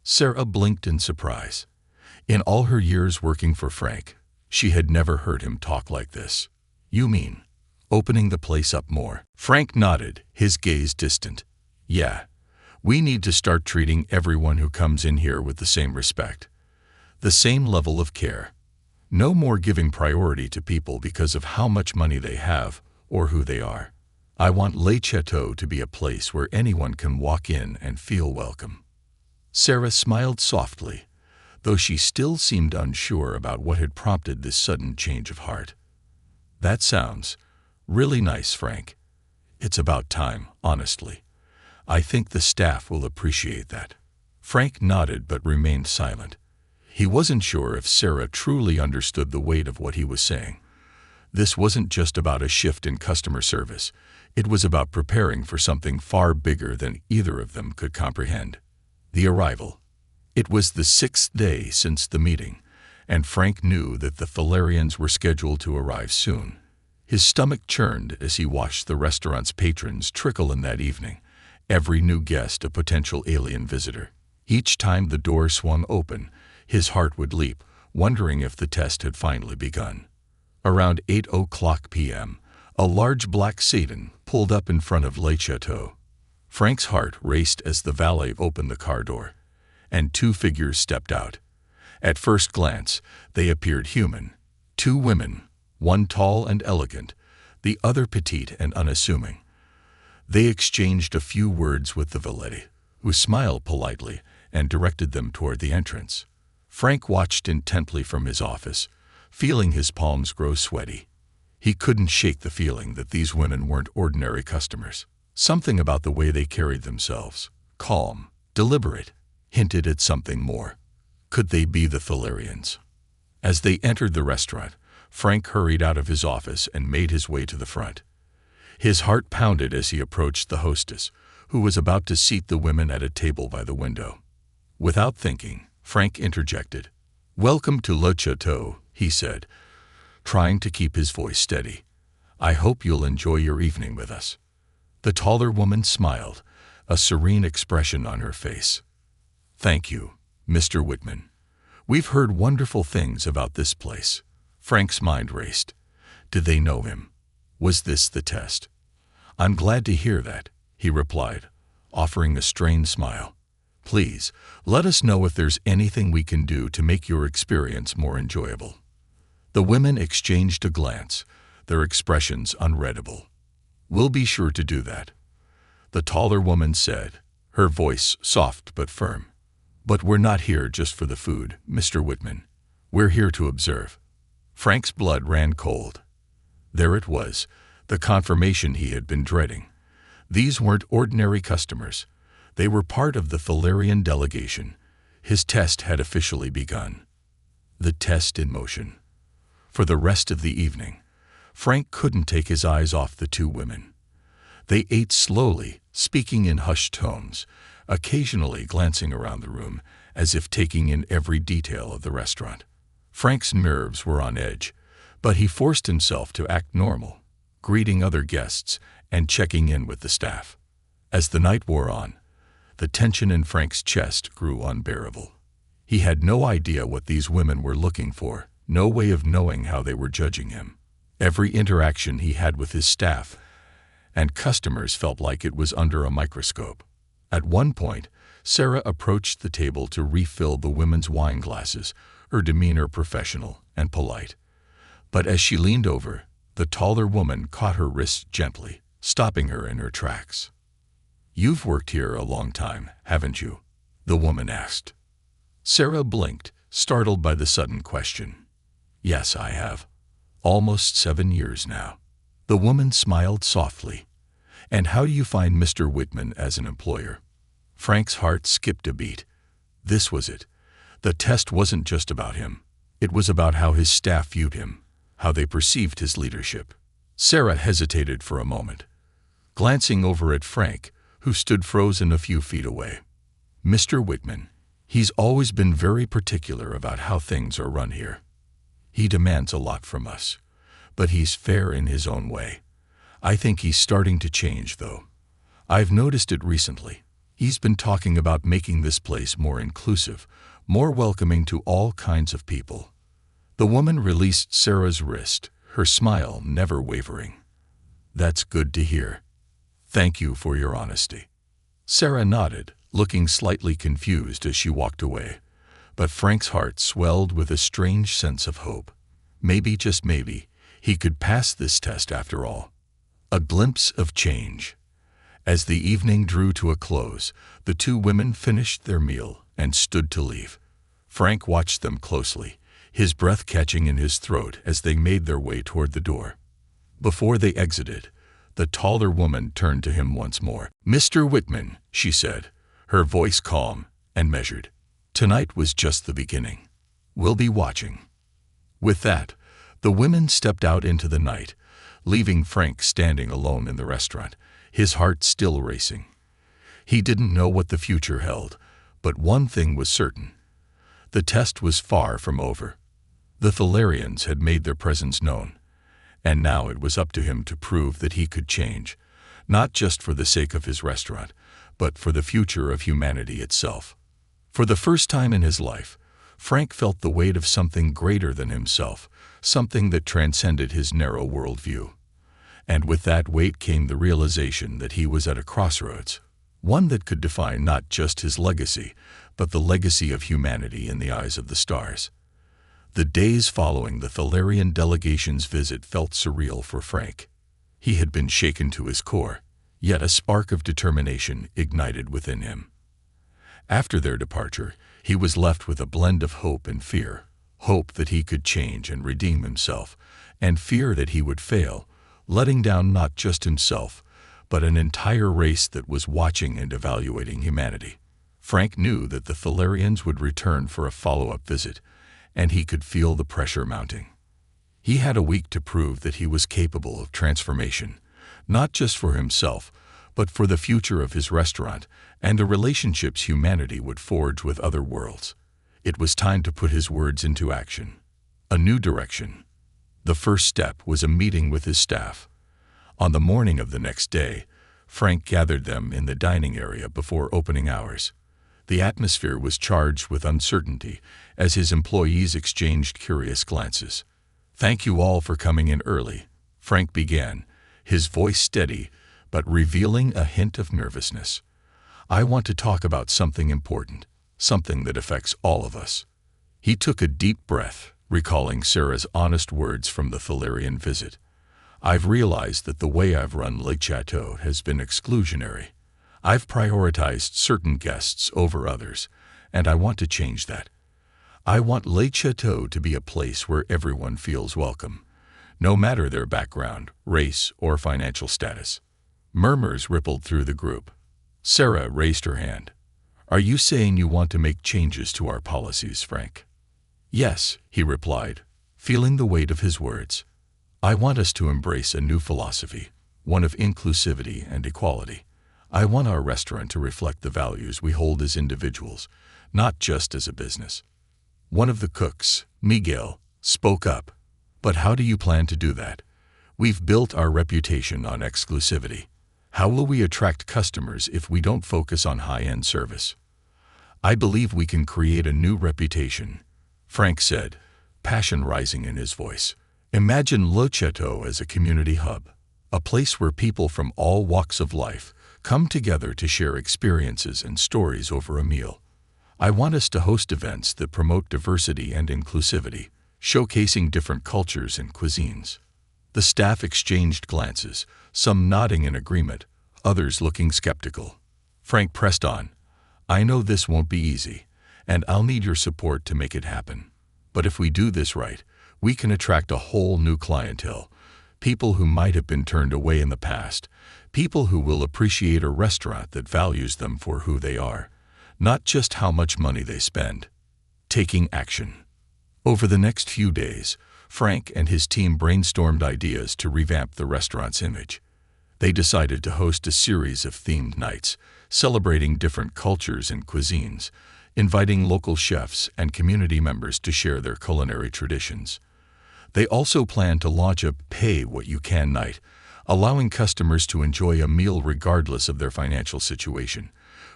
Sarah blinked in surprise. In all her years working for Frank, she had never heard him talk like this. "You mean opening the place up more?" Frank nodded, his gaze distant. "Yeah, we need to start treating everyone who comes in here with the same respect, the same level of care. No more giving priority to people because of how much money they have or who they are. I want Le Chateau to be a place where anyone can walk in and feel welcome." Sarah smiled softly, though she still seemed unsure about what had prompted this sudden change of heart. "That sounds really nice, Frank. It's about time, honestly. I think the staff will appreciate that." Frank nodded but remained silent. He wasn't sure if Sarah truly understood the weight of what he was saying. This wasn't just about a shift in customer service. It was about preparing for something far bigger than either of them could comprehend. The arrival. It was the 6th day since the meeting, and Frank knew that the Thalarians were scheduled to arrive soon. His stomach churned as he watched the restaurant's patrons trickle in that evening, every new guest a potential alien visitor. Each time the door swung open, his heart would leap, wondering if the test had finally begun. Around 8:00 p.m., a large black sedan pulled up in front of Le Chateau. Frank's heart raced as the valet opened the car door, and two figures stepped out. At first glance, they appeared human. Two women, one tall and elegant, the other petite and unassuming. They exchanged a few words with the valet, who smiled politely and directed them toward the entrance. Frank watched intently from his office, feeling his palms grow sweaty. He couldn't shake the feeling that these women weren't ordinary customers. Something about the way they carried themselves, calm, deliberate, hinted at something more. Could they be the Thalarians? As they entered the restaurant, Frank hurried out of his office and made his way to the front. His heart pounded as he approached the hostess, who was about to seat the women at a table by the window. Without thinking, Frank interjected. "Welcome to Le Chateau," he said, trying to keep his voice steady. "I hope you'll enjoy your evening with us." The taller woman smiled, a serene expression on her face. "Thank you, Mr. Whitman. We've heard wonderful things about this place." Frank's mind raced. Did they know him? Was this the test? "I'm glad to hear that," he replied, offering a strained smile. "Please, let us know if there's anything we can do to make your experience more enjoyable." The women exchanged a glance, their expressions unreadable. "We'll be sure to do that," the taller woman said, her voice soft but firm. "But we're not here just for the food, Mr. Whitman. We're here to observe." Frank's blood ran cold. There it was, the confirmation he had been dreading. These weren't ordinary customers. They were part of the Thalarian delegation. His test had officially begun. The test in motion. For the rest of the evening, Frank couldn't take his eyes off the two women. They ate slowly, speaking in hushed tones, occasionally glancing around the room as if taking in every detail of the restaurant. Frank's nerves were on edge, but he forced himself to act normal, greeting other guests and checking in with the staff. As the night wore on, the tension in Frank's chest grew unbearable. He had no idea what these women were looking for, no way of knowing how they were judging him. Every interaction he had with his staff and customers felt like it was under a microscope. At one point, Sarah approached the table to refill the women's wine glasses, her demeanor professional and polite. But as she leaned over, the taller woman caught her wrist gently, stopping her in her tracks. "You've worked here a long time, haven't you?" the woman asked. Sarah blinked, startled by the sudden question. "Yes, I have. Almost 7 years now." The woman smiled softly. "And how do you find Mr. Whitman as an employer?" Frank's heart skipped a beat. This was it. The test wasn't just about him. It was about how his staff viewed him, how they perceived his leadership. Sarah hesitated for a moment, glancing over at Frank, who stood frozen a few feet away. "Mr. Whitman, he's always been very particular about how things are run here. He demands a lot from us, but he's fair in his own way. I think he's starting to change, though. I've noticed it recently. He's been talking about making this place more inclusive, more welcoming to all kinds of people." The woman released Sarah's wrist, her smile never wavering. "That's good to hear. Thank you for your honesty." Sarah nodded, looking slightly confused as she walked away. But Frank's heart swelled with a strange sense of hope. Maybe, just maybe, he could pass this test after all. A glimpse of change. As the evening drew to a close, the two women finished their meal and stood to leave. Frank watched them closely, his breath catching in his throat as they made their way toward the door. Before they exited, the taller woman turned to him once more. "Mr. Whitman," she said, her voice calm and measured. "Tonight was just the beginning. We'll be watching." With that, the women stepped out into the night, leaving Frank standing alone in the restaurant, his heart still racing. He didn't know what the future held, but one thing was certain. The test was far from over. The Thalarians had made their presence known, and now it was up to him to prove that he could change, not just for the sake of his restaurant, but for the future of humanity itself. For the first time in his life, Frank felt the weight of something greater than himself, something that transcended his narrow worldview. And with that weight came the realization that he was at a crossroads, one that could define not just his legacy, but the legacy of humanity in the eyes of the stars. The days following the Thalarian delegation's visit felt surreal for Frank. He had been shaken to his core, yet a spark of determination ignited within him. After their departure, he was left with a blend of hope and fear, hope that he could change and redeem himself, and fear that he would fail, letting down not just himself, but an entire race that was watching and evaluating humanity. Frank knew that the Thalarians would return for a follow-up visit, and he could feel the pressure mounting. He had a week to prove that he was capable of transformation, not just for himself, but for the future of his restaurant and the relationships humanity would forge with other worlds. It was time to put his words into action. A new direction. The first step was a meeting with his staff. On the morning of the next day, Frank gathered them in the dining area before opening hours. The atmosphere was charged with uncertainty as his employees exchanged curious glances. "Thank you all for coming in early," Frank began, his voice steady but revealing a hint of nervousness. "I want to talk about something important, something that affects all of us." He took a deep breath, recalling Sarah's honest words from the Thalarian visit. "I've realized that the way I've run Le Chateau has been exclusionary. I've prioritized certain guests over others, and I want to change that. I want Le Chateau to be a place where everyone feels welcome, no matter their background, race, or financial status." Murmurs rippled through the group. Sarah raised her hand. "Are you saying you want to make changes to our policies, Frank?" "Yes," he replied, feeling the weight of his words. "I want us to embrace a new philosophy, one of inclusivity and equality. I want our restaurant to reflect the values we hold as individuals, not just as a business." One of the cooks, Miguel, spoke up. "But how do you plan to do that? We've built our reputation on exclusivity. How will we attract customers if we don't focus on high-end service?" "I believe we can create a new reputation," Frank said, passion rising in his voice. "Imagine Le Chateau as a community hub, a place where people from all walks of life come together to share experiences and stories over a meal. I want us to host events that promote diversity and inclusivity, showcasing different cultures and cuisines." The staff exchanged glances, some nodding in agreement, others looking skeptical. Frank pressed on. "I know this won't be easy, and I'll need your support to make it happen. But if we do this right, we can attract a whole new clientele, people who might have been turned away in the past, people who will appreciate a restaurant that values them for who they are, not just how much money they spend." Taking action. Over the next few days, Frank and his team brainstormed ideas to revamp the restaurant's image. They decided to host a series of themed nights, celebrating different cultures and cuisines, inviting local chefs and community members to share their culinary traditions. They also planned to launch a pay-what-you-can night, allowing customers to enjoy a meal regardless of their financial situation,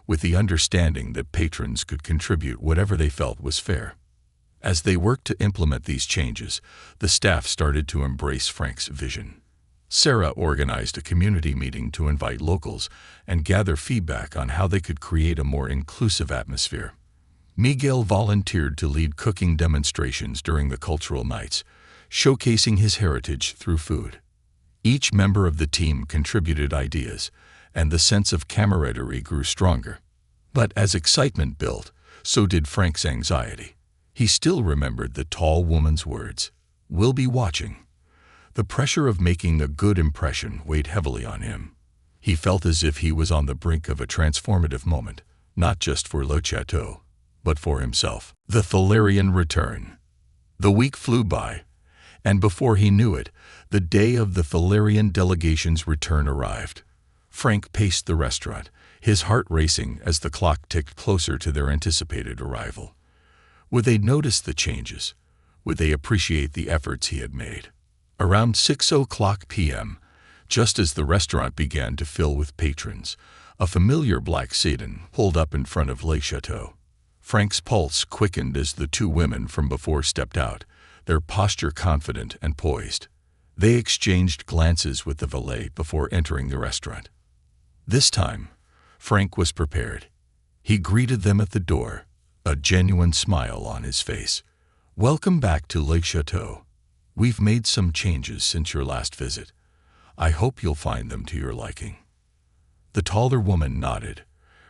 with the understanding that patrons could contribute whatever they felt was fair. As they worked to implement these changes, the staff started to embrace Frank's vision. Sarah organized a community meeting to invite locals and gather feedback on how they could create a more inclusive atmosphere. Miguel volunteered to lead cooking demonstrations during the cultural nights, showcasing his heritage through food. Each member of the team contributed ideas, and the sense of camaraderie grew stronger. But as excitement built, so did Frank's anxiety. He still remembered the tall woman's words, "We'll be watching." The pressure of making a good impression weighed heavily on him. He felt as if he was on the brink of a transformative moment, not just for Le Chateau, but for himself. The Thalarian return. The week flew by, and before he knew it, the day of the Thalarian delegation's return arrived. Frank paced the restaurant, his heart racing as the clock ticked closer to their anticipated arrival. Would they notice the changes? Would they appreciate the efforts he had made? Around 6:00 p.m., just as the restaurant began to fill with patrons, a familiar black sedan pulled up in front of Le Chateau. Frank's pulse quickened as the two women from before stepped out, their posture confident and poised. They exchanged glances with the valet before entering the restaurant. This time, Frank was prepared. He greeted them at the door, a genuine smile on his face. "Welcome back to Le Chateau. We've made some changes since your last visit. I hope you'll find them to your liking." The taller woman nodded,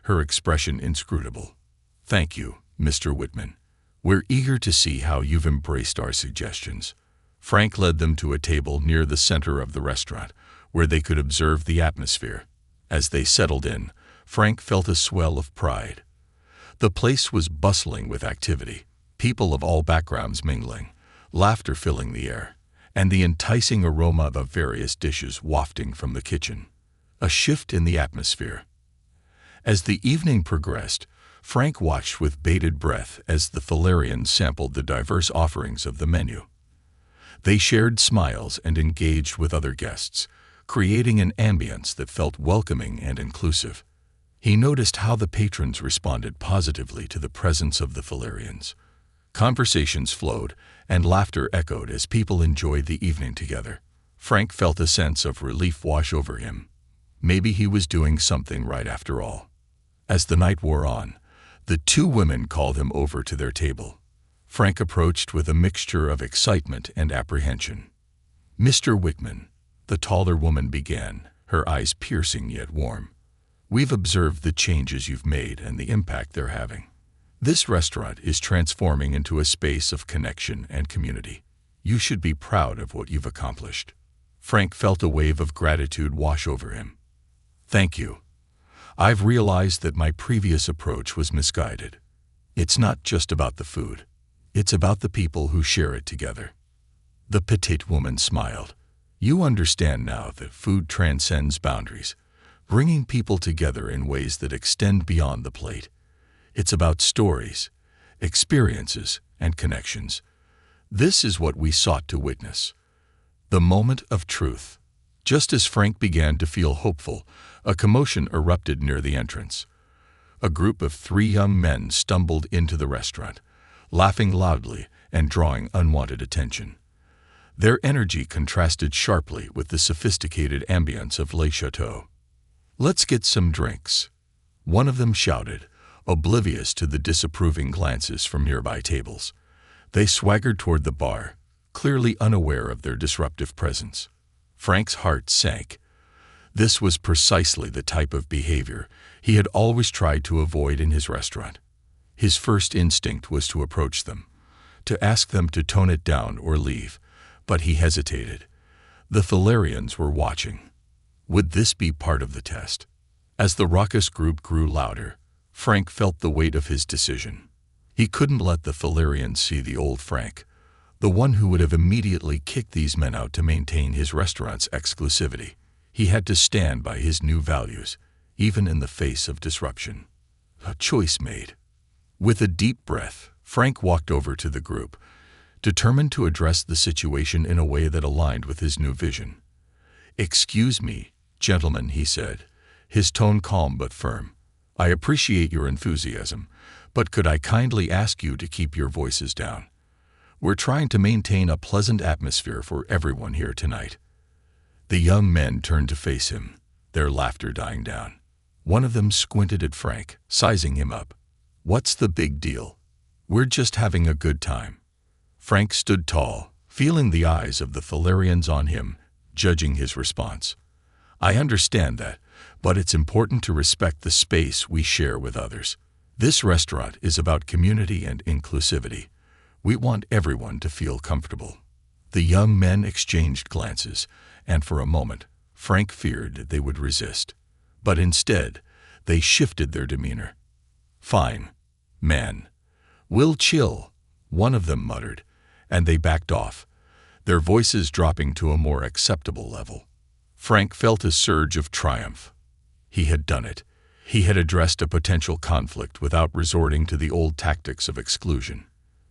her expression inscrutable. "Thank you, Mr. Whitman. We're eager to see how you've embraced our suggestions." Frank led them to a table near the center of the restaurant, where they could observe the atmosphere. As they settled in, Frank felt a swell of pride. The place was bustling with activity, people of all backgrounds mingling, laughter filling the air, and the enticing aroma of various dishes wafting from the kitchen. A shift in the atmosphere. As the evening progressed, Frank watched with bated breath as the Thalarians sampled the diverse offerings of the menu. They shared smiles and engaged with other guests, creating an ambience that felt welcoming and inclusive. He noticed how the patrons responded positively to the presence of the Thalarians. Conversations flowed, and laughter echoed as people enjoyed the evening together. Frank felt a sense of relief wash over him. Maybe he was doing something right after all. As the night wore on, the two women called him over to their table. Frank approached with a mixture of excitement and apprehension. "Mr. Whitman," the taller woman began, her eyes piercing yet warm. We've observed the changes you've made and the impact they're having. This restaurant is transforming into a space of connection and community. You should be proud of what you've accomplished." Frank felt a wave of gratitude wash over him. "Thank you. I've realized that my previous approach was misguided. It's not just about the food. It's about the people who share it together." The petite woman smiled. "You understand now that food transcends boundaries, bringing people together in ways that extend beyond the plate. It's about stories, experiences, and connections. This is what we sought to witness. The moment of truth." Just as Frank began to feel hopeful, a commotion erupted near the entrance. A group of 3 young men stumbled into the restaurant, laughing loudly and drawing unwanted attention. Their energy contrasted sharply with the sophisticated ambience of Le Chateau. "Let's get some drinks," one of them shouted, oblivious to the disapproving glances from nearby tables. They swaggered toward the bar, clearly unaware of their disruptive presence. Frank's heart sank. This was precisely the type of behavior he had always tried to avoid in his restaurant. His first instinct was to approach them, to ask them to tone it down or leave, but he hesitated. The Thalarians were watching. Would this be part of the test? As the raucous group grew louder, Frank felt the weight of his decision. He couldn't let the Thalarians see the old Frank, the one who would have immediately kicked these men out to maintain his restaurant's exclusivity. He had to stand by his new values, even in the face of disruption. A choice made. With a deep breath, Frank walked over to the group, determined to address the situation in a way that aligned with his new vision. "Excuse me, gentlemen," he said, his tone calm but firm. "I appreciate your enthusiasm, but could I kindly ask you to keep your voices down? We're trying to maintain a pleasant atmosphere for everyone here tonight." The young men turned to face him, their laughter dying down. One of them squinted at Frank, sizing him up. "What's the big deal? We're just having a good time." Frank stood tall, feeling the eyes of the Thalarians on him, judging his response. "I understand that, but it's important to respect the space we share with others. This restaurant is about community and inclusivity. We want everyone to feel comfortable." The young men exchanged glances, and for a moment, Frank feared they would resist. But instead, they shifted their demeanor. "Fine, man. We'll chill," one of them muttered, and they backed off, their voices dropping to a more acceptable level. Frank felt a surge of triumph. He had done it. He had addressed a potential conflict without resorting to the old tactics of exclusion.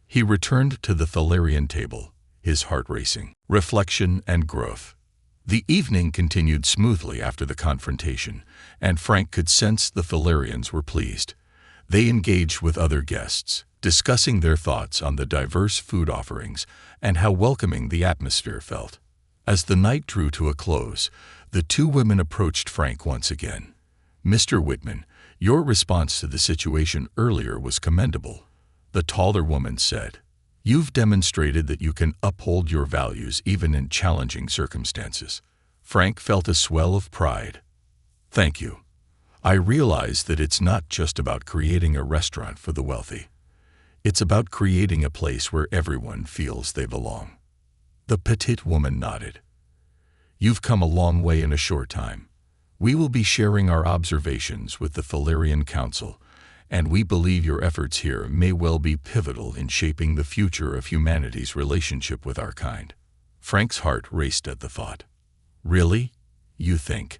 He returned to the Thalarian table, his heart racing. Reflection and growth. The evening continued smoothly after the confrontation, and Frank could sense the Thalarians were pleased. They engaged with other guests, discussing their thoughts on the diverse food offerings and how welcoming the atmosphere felt. As the night drew to a close, the 2 women approached Frank once again. "Mr. Whitman, your response to the situation earlier was commendable," the taller woman said. "You've demonstrated that you can uphold your values even in challenging circumstances." Frank felt a swell of pride. "Thank you. I realize that it's not just about creating a restaurant for the wealthy. It's about creating a place where everyone feels they belong." The petite woman nodded. "You've come a long way in a short time. We will be sharing our observations with the Thalarian Council, and we believe your efforts here may well be pivotal in shaping the future of humanity's relationship with our kind." Frank's heart raced at the thought. "Really? You think?"